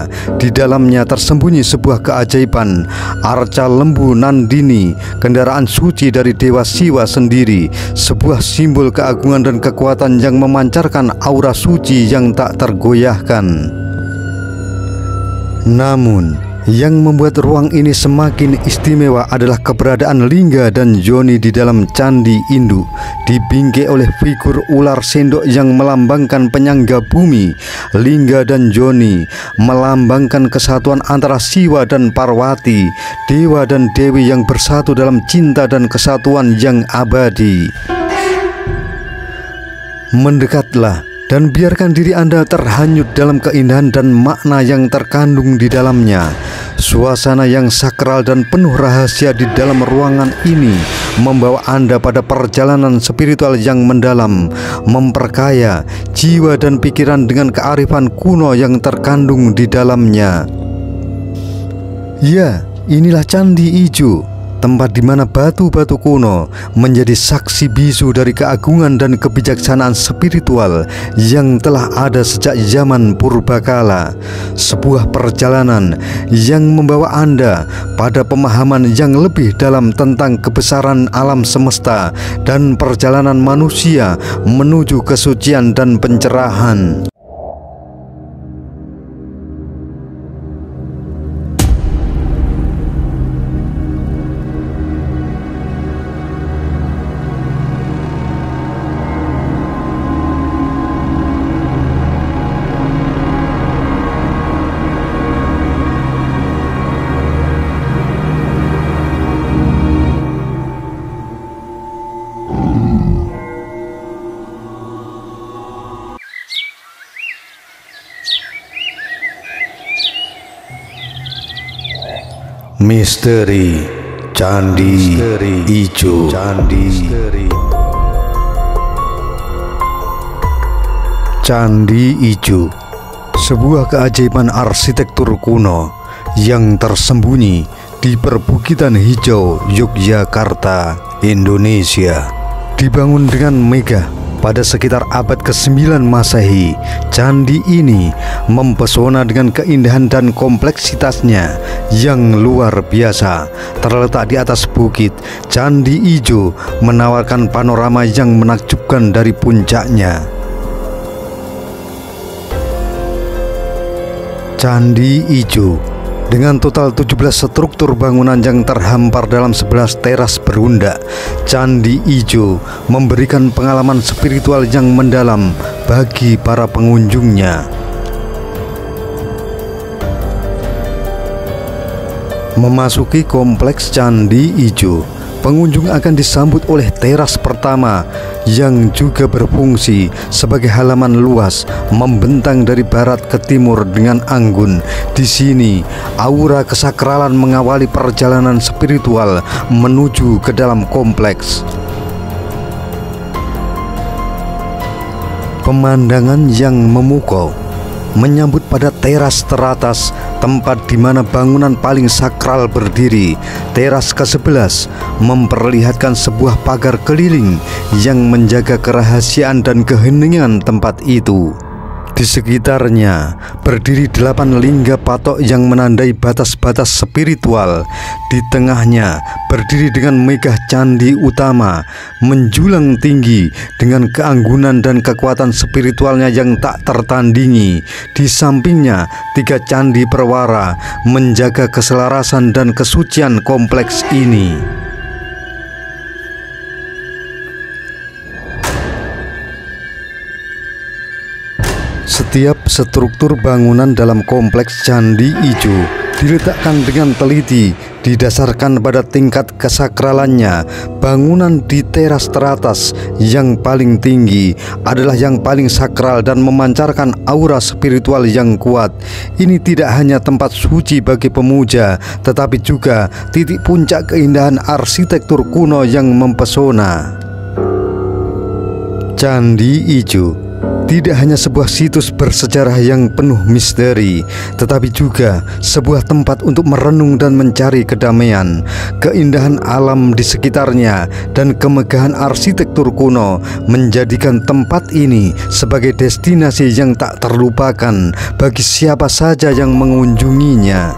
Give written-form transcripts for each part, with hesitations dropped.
Indonesia. Di dalamnya tersembunyi sebuah keajaiban, arca lembu Nandini, kendaraan suci dari Dewa Siwa sendiri, sebuah simbol keagungan dan kekuatan yang memancarkan aura suci yang tak tergoyahkan. Namun yang membuat ruang ini semakin istimewa adalah keberadaan Lingga dan Joni di dalam candi induk, dibingkai oleh figur ular sendok yang melambangkan penyangga bumi. Lingga dan Joni melambangkan kesatuan antara Siwa dan Parwati, dewa dan dewi yang bersatu dalam cinta dan kesatuan yang abadi. Mendekatlah dan biarkan diri Anda terhanyut dalam keindahan dan makna yang terkandung di dalamnya. Suasana yang sakral dan penuh rahasia di dalam ruangan ini membawa Anda pada perjalanan spiritual yang mendalam, memperkaya jiwa dan pikiran dengan kearifan kuno yang terkandung di dalamnya. Ya, inilah Candi Ijo, tempat di mana batu-batu kuno menjadi saksi bisu dari keagungan dan kebijaksanaan spiritual yang telah ada sejak zaman purbakala. Sebuah perjalanan yang membawa Anda pada pemahaman yang lebih dalam tentang kebesaran alam semesta dan perjalanan manusia menuju kesucian dan pencerahan. Misteri Candi Ijo. Candi Ijo, sebuah keajaiban arsitektur kuno yang tersembunyi di perbukitan hijau Yogyakarta, Indonesia. Dibangun dengan megah pada sekitar abad ke-9 Masehi, candi ini mempesona dengan keindahan dan kompleksitasnya yang luar biasa. Terletak di atas bukit, Candi Ijo menawarkan panorama yang menakjubkan dari puncaknya. Candi Ijo dengan total 17 struktur bangunan yang terhampar dalam 11 teras berundak, Candi Ijo memberikan pengalaman spiritual yang mendalam bagi para pengunjungnya. Memasuki kompleks Candi Ijo, pengunjung akan disambut oleh teras pertama yang juga berfungsi sebagai halaman luas membentang dari barat ke timur dengan anggun. Di sini, aura kesakralan mengawali perjalanan spiritual menuju ke dalam kompleks. Pemandangan yang memukau menyambut pada teras teratas, tempat di mana bangunan paling sakral berdiri. Teras ke-11 memperlihatkan sebuah pagar keliling yang menjaga kerahasiaan dan keheningan tempat itu. Di sekitarnya berdiri 8 lingga patok yang menandai batas-batas spiritual. Di tengahnya berdiri dengan megah candi utama, menjulang tinggi dengan keanggunan dan kekuatan spiritualnya yang tak tertandingi. Di sampingnya 3 candi perwara menjaga keselarasan dan kesucian kompleks ini. Setiap struktur bangunan dalam kompleks Candi Ijo diletakkan dengan teliti, didasarkan pada tingkat kesakralannya. Bangunan di teras teratas yang paling tinggi adalah yang paling sakral dan memancarkan aura spiritual yang kuat. Ini tidak hanya tempat suci bagi pemuja, tetapi juga titik puncak keindahan arsitektur kuno yang mempesona. Candi Ijo tidak hanya sebuah situs bersejarah yang penuh misteri, tetapi juga sebuah tempat untuk merenung dan mencari kedamaian. Keindahan alam di sekitarnya dan kemegahan arsitektur kuno menjadikan tempat ini sebagai destinasi yang tak terlupakan bagi siapa saja yang mengunjunginya.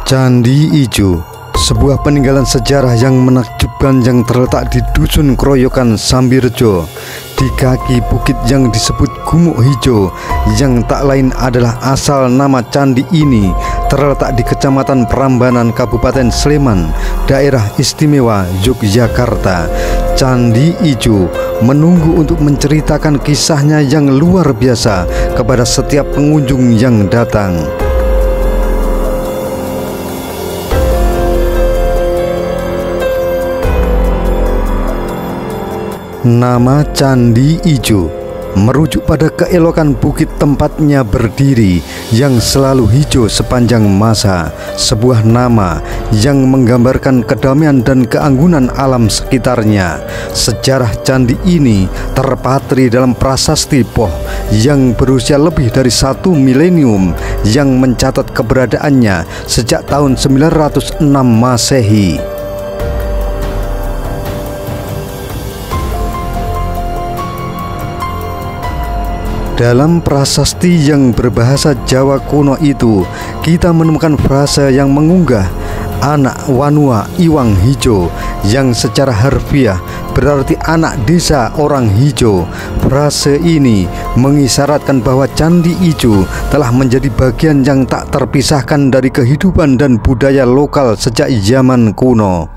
Candi Ijo, sebuah peninggalan sejarah yang menakjubkan yang terletak di Dusun Kroyokan Sambirjo, di kaki bukit yang disebut Gumuk Hijo, yang tak lain adalah asal nama candi ini, terletak di Kecamatan Prambanan, Kabupaten Sleman, Daerah Istimewa Yogyakarta. Candi Ijo menunggu untuk menceritakan kisahnya yang luar biasa kepada setiap pengunjung yang datang. Nama Candi Ijo merujuk pada keelokan bukit tempatnya berdiri yang selalu hijau sepanjang masa, sebuah nama yang menggambarkan kedamaian dan keanggunan alam sekitarnya. Sejarah candi ini terpatri dalam prasasti Poh yang berusia lebih dari 1 milenium yang mencatat keberadaannya sejak tahun 906 Masehi. Dalam prasasti yang berbahasa Jawa kuno itu, kita menemukan frase yang mengunggah anak Wanua Iwang Hijo, yang secara harfiah berarti anak desa orang hijau. Frase ini mengisyaratkan bahwa Candi Ijo telah menjadi bagian yang tak terpisahkan dari kehidupan dan budaya lokal sejak zaman kuno.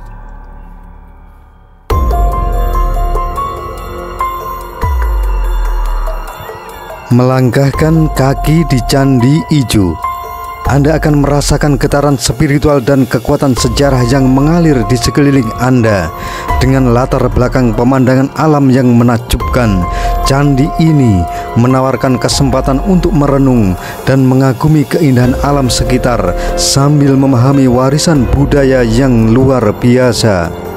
Melangkahkan kaki di Candi Ijo, Anda akan merasakan getaran spiritual dan kekuatan sejarah yang mengalir di sekeliling Anda. Dengan latar belakang pemandangan alam yang menakjubkan, candi ini menawarkan kesempatan untuk merenung dan mengagumi keindahan alam sekitar sambil memahami warisan budaya yang luar biasa.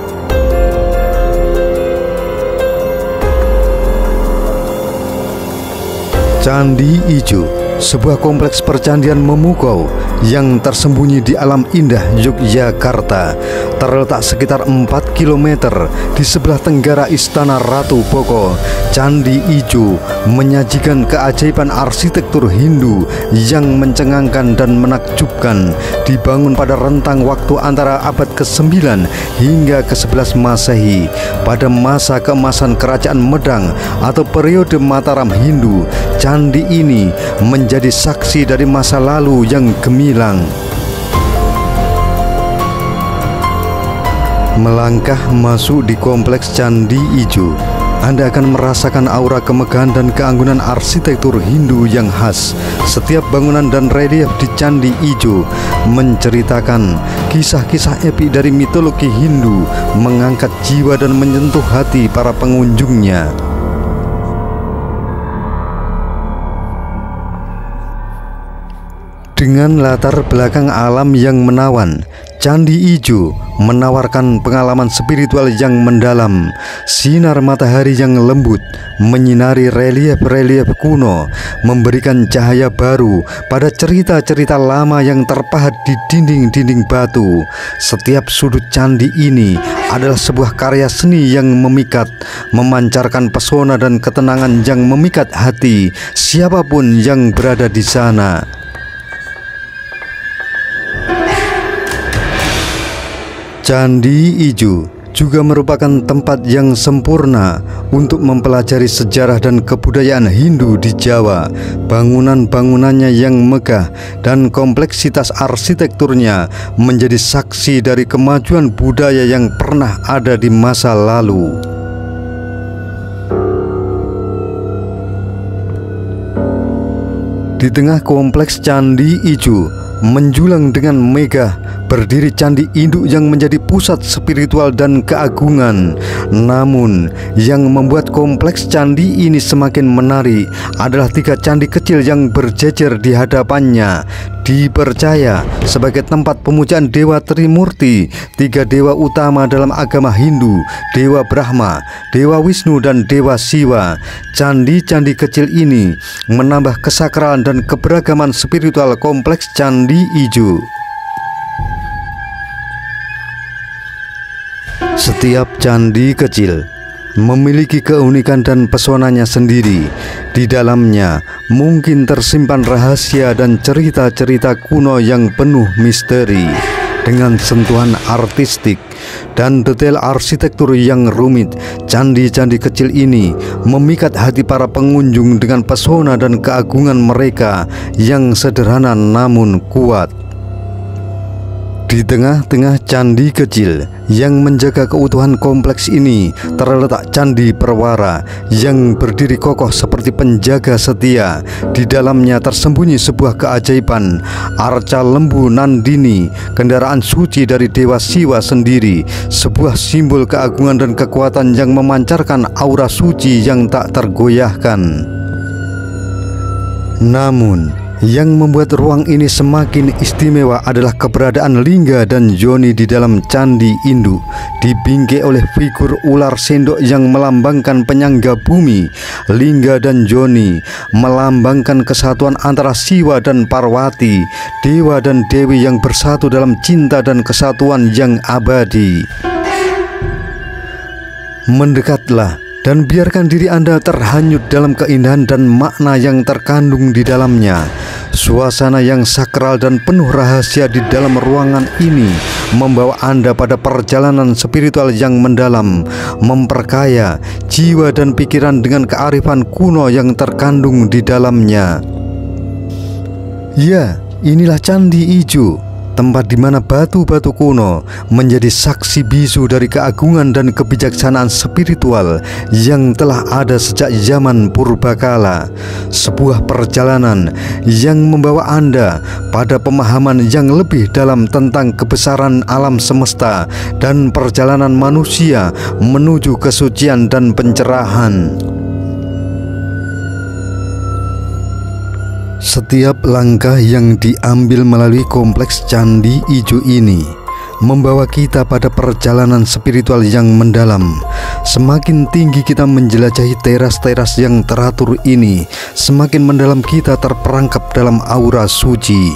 Candi Ijo, sebuah kompleks percandian memukau yang tersembunyi di alam indah Yogyakarta, terletak sekitar 4 km di sebelah tenggara Istana Ratu Boko. Candi Ijo menyajikan keajaiban arsitektur Hindu yang mencengangkan dan menakjubkan, dibangun pada rentang waktu antara abad ke-9 hingga ke-11 Masehi. Pada masa keemasan Kerajaan Medang atau periode Mataram Hindu, candi ini menjadi saksi dari masa lalu yang gemilang. Melangkah masuk di kompleks Candi Ijo, Anda akan merasakan aura kemegahan dan keanggunan arsitektur Hindu yang khas. Setiap bangunan dan relief di Candi Ijo menceritakan kisah-kisah epik dari mitologi Hindu, mengangkat jiwa dan menyentuh hati para pengunjungnya. Dengan latar belakang alam yang menawan, Candi Ijo menawarkan pengalaman spiritual yang mendalam. Sinar matahari yang lembut menyinari relief-relief kuno, memberikan cahaya baru pada cerita-cerita lama yang terpahat di dinding-dinding batu. Setiap sudut candi ini adalah sebuah karya seni yang memikat, memancarkan pesona dan ketenangan yang memikat hati siapapun yang berada di sana. Candi Ijo juga merupakan tempat yang sempurna untuk mempelajari sejarah dan kebudayaan Hindu di Jawa. Bangunan-bangunannya yang megah dan kompleksitas arsitekturnya menjadi saksi dari kemajuan budaya yang pernah ada di masa lalu. Di tengah kompleks Candi Ijo menjulang dengan megah berdiri candi induk yang menjadi pusat spiritual dan keagungan. Namun yang membuat kompleks candi ini semakin menarik adalah 3 candi kecil yang berjejer di hadapannya, dipercaya sebagai tempat pemujaan Dewa Trimurti, 3 dewa utama dalam agama Hindu, Dewa Brahma, Dewa Wisnu, dan Dewa Siwa. Candi-candi kecil ini menambah kesakralan dan keberagaman spiritual kompleks Candi Ijo. Setiap candi kecil memiliki keunikan dan pesonanya sendiri. Di dalamnya mungkin tersimpan rahasia dan cerita-cerita kuno yang penuh misteri. Dengan sentuhan artistik dan detail arsitektur yang rumit, candi-candi kecil ini memikat hati para pengunjung dengan pesona dan keagungan mereka yang sederhana namun kuat. Di tengah-tengah candi kecil yang menjaga keutuhan kompleks ini terletak Candi Perwara yang berdiri kokoh seperti penjaga setia. Di dalamnya tersembunyi sebuah keajaiban, arca lembu Nandini, kendaraan suci dari Dewa Siwa sendiri, sebuah simbol keagungan dan kekuatan yang memancarkan aura suci yang tak tergoyahkan. Namun yang membuat ruang ini semakin istimewa adalah keberadaan Lingga dan Joni di dalam candi induk, dibingkai oleh figur ular sendok yang melambangkan penyangga bumi. Lingga dan Joni melambangkan kesatuan antara Siwa dan Parwati, dewa dan dewi yang bersatu dalam cinta dan kesatuan yang abadi. Mendekatlah dan biarkan diri Anda terhanyut dalam keindahan dan makna yang terkandung di dalamnya. Suasana yang sakral dan penuh rahasia di dalam ruangan ini membawa Anda pada perjalanan spiritual yang mendalam, memperkaya jiwa dan pikiran dengan kearifan kuno yang terkandung di dalamnya. Ya, inilah Candi Ijo, tempat di mana batu-batu kuno menjadi saksi bisu dari keagungan dan kebijaksanaan spiritual yang telah ada sejak zaman purbakala. Sebuah perjalanan yang membawa Anda pada pemahaman yang lebih dalam tentang kebesaran alam semesta dan perjalanan manusia menuju kesucian dan pencerahan. Setiap langkah yang diambil melalui kompleks Candi Ijo ini membawa kita pada perjalanan spiritual yang mendalam. Semakin tinggi kita menjelajahi teras-teras yang teratur ini, semakin mendalam kita terperangkap dalam aura suci.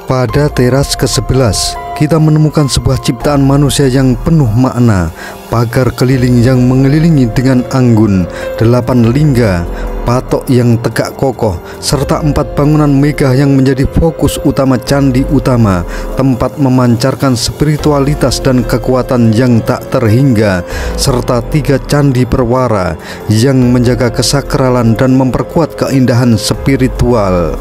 Pada teras ke-11 kita menemukan sebuah ciptaan manusia yang penuh makna, pagar keliling yang mengelilingi dengan anggun, 8 lingga, patok yang tegak kokoh, serta 4 bangunan megah yang menjadi fokus utama candi utama, tempat memancarkan spiritualitas dan kekuatan yang tak terhingga, serta 3 candi perwara yang menjaga kesakralan dan memperkuat keindahan spiritual.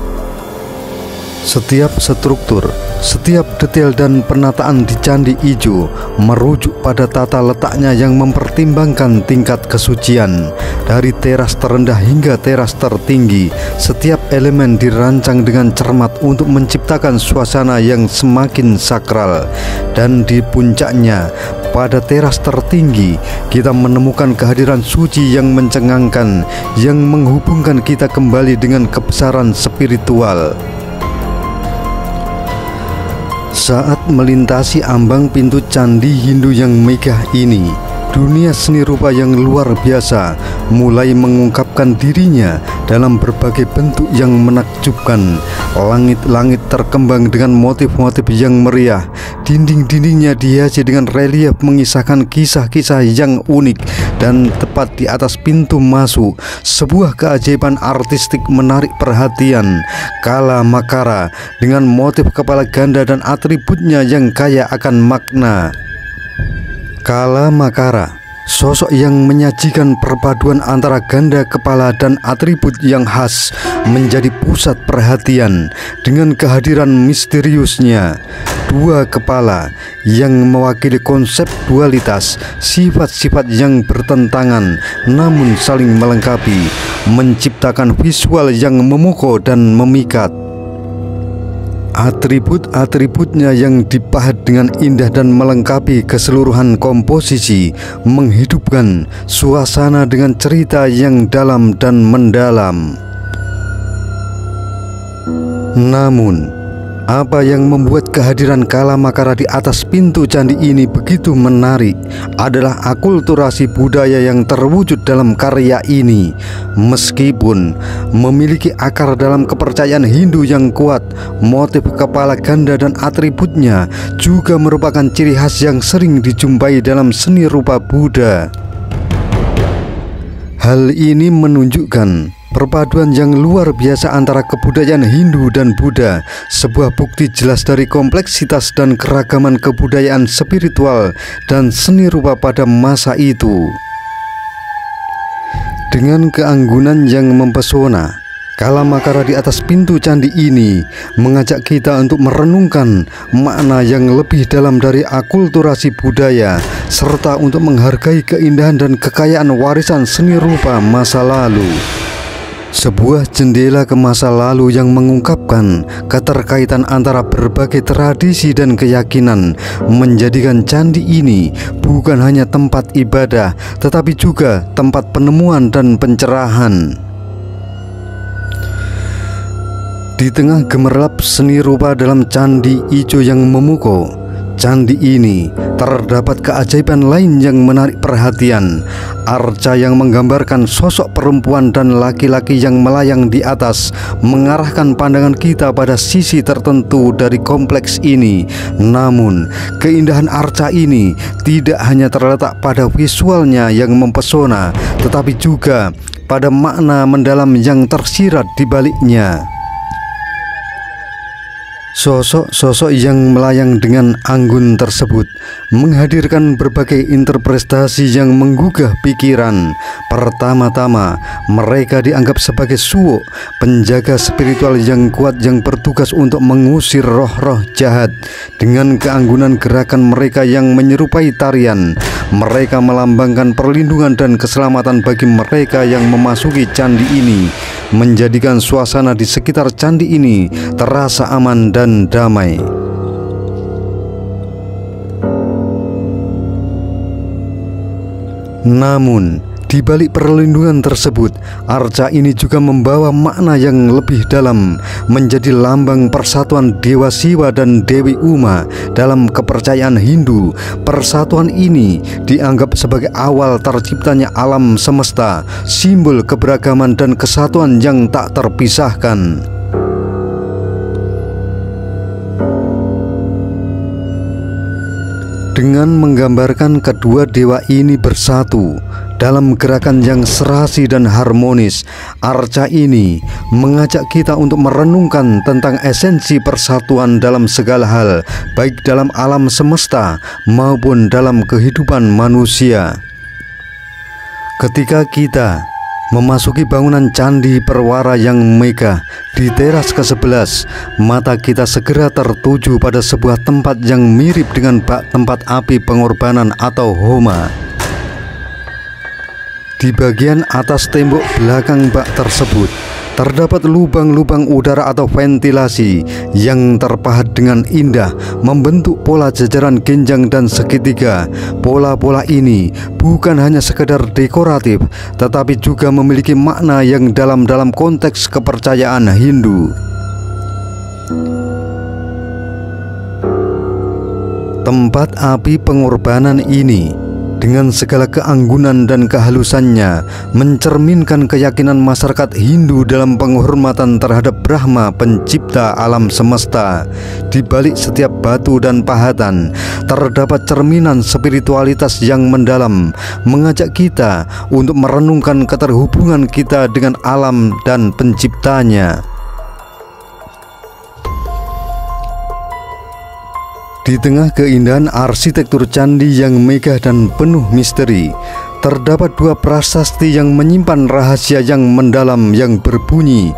Setiap struktur, setiap detail dan penataan di Candi Ijo merujuk pada tata letaknya yang mempertimbangkan tingkat kesucian. Dari teras terendah hingga teras tertinggi, setiap elemen dirancang dengan cermat untuk menciptakan suasana yang semakin sakral. Dan di puncaknya, pada teras tertinggi, kita menemukan kehadiran suci yang mencengangkan, yang menghubungkan kita kembali dengan kebesaran spiritual. Saat melintasi ambang pintu candi Hindu yang megah ini, dunia seni rupa yang luar biasa mulai mengungkapkan dirinya dalam berbagai bentuk yang menakjubkan. Langit-langit terkembang dengan motif-motif yang meriah. Dinding-dindingnya dihiasi dengan relief mengisahkan kisah-kisah yang unik. Dan tepat di atas pintu masuk, sebuah keajaiban artistik menarik perhatian. Kala Makara dengan motif kepala ganda dan atributnya yang kaya akan makna. Kala Makara, sosok yang menyajikan perpaduan antara ganda kepala dan atribut yang khas, menjadi pusat perhatian dengan kehadiran misteriusnya. 2 kepala yang mewakili konsep dualitas, sifat-sifat yang bertentangan namun saling melengkapi, menciptakan visual yang memukau dan memikat. Atribut-atributnya yang dipahat dengan indah dan melengkapi keseluruhan komposisi menghidupkan suasana dengan cerita yang dalam dan mendalam. Namun, apa yang membuat kehadiran Kalamakara di atas pintu candi ini begitu menarik adalah akulturasi budaya yang terwujud dalam karya ini. Meskipun memiliki akar dalam kepercayaan Hindu yang kuat, motif kepala ganda dan atributnya juga merupakan ciri khas yang sering dijumpai dalam seni rupa Buddha. Hal ini menunjukkan perpaduan yang luar biasa antara kebudayaan Hindu dan Buddha, sebuah bukti jelas dari kompleksitas dan keragaman kebudayaan spiritual dan seni rupa pada masa itu. Dengan keanggunan yang mempesona, Kalamakara di atas pintu candi ini mengajak kita untuk merenungkan makna yang lebih dalam dari akulturasi budaya, serta untuk menghargai keindahan dan kekayaan warisan seni rupa masa lalu. Sebuah jendela ke masa lalu yang mengungkapkan keterkaitan antara berbagai tradisi dan keyakinan, menjadikan candi ini bukan hanya tempat ibadah, tetapi juga tempat penemuan dan pencerahan. Di tengah gemerlap seni rupa dalam candi ijo yang memukau, candi ini terdapat keajaiban lain yang menarik perhatian. Arca yang menggambarkan sosok perempuan dan laki-laki yang melayang di atas mengarahkan pandangan kita pada sisi tertentu dari kompleks ini. Namun, keindahan arca ini tidak hanya terletak pada visualnya yang mempesona, tetapi juga pada makna mendalam yang tersirat di baliknya. Sosok-sosok yang melayang dengan anggun tersebut menghadirkan berbagai interpretasi yang menggugah pikiran. Pertama-tama, mereka dianggap sebagai suwo, penjaga spiritual yang kuat yang bertugas untuk mengusir roh-roh jahat. Dengan keanggunan gerakan mereka yang menyerupai tarian, mereka melambangkan perlindungan dan keselamatan bagi mereka yang memasuki candi ini, menjadikan suasana di sekitar candi ini terasa aman dan damai. Namun, di balik perlindungan tersebut, arca ini juga membawa makna yang lebih dalam, menjadi lambang persatuan Dewa Siwa dan Dewi Uma. Dalam kepercayaan Hindu, persatuan ini dianggap sebagai awal terciptanya alam semesta, simbol keberagaman dan kesatuan yang tak terpisahkan. Dengan menggambarkan kedua dewa ini bersatu dalam gerakan yang serasi dan harmonis, arca ini mengajak kita untuk merenungkan tentang esensi persatuan dalam segala hal, baik dalam alam semesta maupun dalam kehidupan manusia. Ketika kita memasuki bangunan Candi Perwara yang megah di teras ke-11, mata kita segera tertuju pada sebuah tempat yang mirip dengan bak tempat api pengorbanan atau homa. Di bagian atas tembok belakang bak tersebut terdapat lubang-lubang udara atau ventilasi yang terpahat dengan indah, membentuk pola jajaran genjang dan segitiga. Pola-pola ini bukan hanya sekedar dekoratif, tetapi juga memiliki makna yang dalam konteks kepercayaan Hindu. Tempat api pengorbanan ini dengan segala keanggunan dan kehalusannya mencerminkan keyakinan masyarakat Hindu dalam penghormatan terhadap Brahma, pencipta alam semesta. Di balik setiap batu dan pahatan terdapat cerminan spiritualitas yang mendalam, mengajak kita untuk merenungkan keterhubungan kita dengan alam dan penciptanya. Di tengah keindahan arsitektur candi yang megah dan penuh misteri, terdapat dua prasasti yang menyimpan rahasia yang mendalam yang berbunyi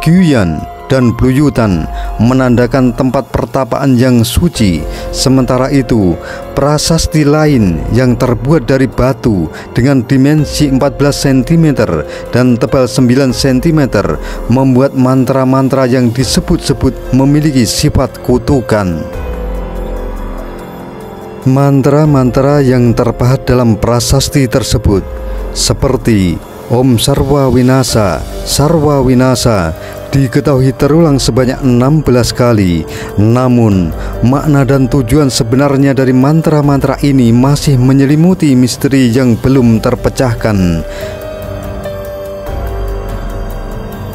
Gyuyan dan bluyutan, menandakan tempat pertapaan yang suci. Sementara itu, prasasti lain yang terbuat dari batu dengan dimensi 14 cm dan tebal 9 cm membuat mantra-mantra yang disebut-sebut memiliki sifat kutukan. Mantra-mantra yang terpahat dalam prasasti tersebut seperti Om Sarwa Winasa, Sarwa Winasa diketahui terulang sebanyak 16 kali. Namun, makna dan tujuan sebenarnya dari mantra-mantra ini masih menyelimuti misteri yang belum terpecahkan.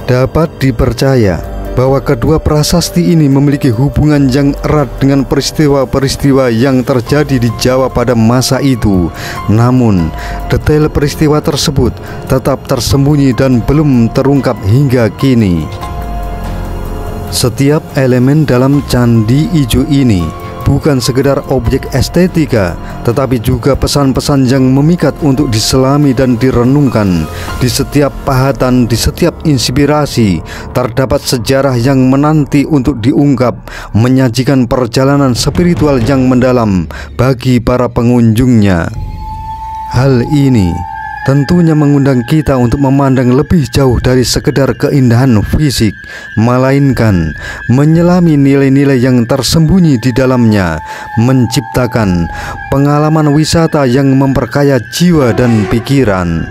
Dapat dipercaya bahwa kedua prasasti ini memiliki hubungan yang erat dengan peristiwa-peristiwa yang terjadi di Jawa pada masa itu. Namun, detail peristiwa tersebut tetap tersembunyi dan belum terungkap hingga kini. Setiap elemen dalam Candi Ijo ini bukan sekedar objek estetika, tetapi juga pesan-pesan yang memikat untuk diselami dan direnungkan. Di setiap pahatan, di setiap inspirasi, terdapat sejarah yang menanti untuk diungkap, menyajikan perjalanan spiritual yang mendalam bagi para pengunjungnya. Hal ini tentunya mengundang kita untuk memandang lebih jauh dari sekedar keindahan fisik, melainkan menyelami nilai-nilai yang tersembunyi di dalamnya, menciptakan pengalaman wisata yang memperkaya jiwa dan pikiran.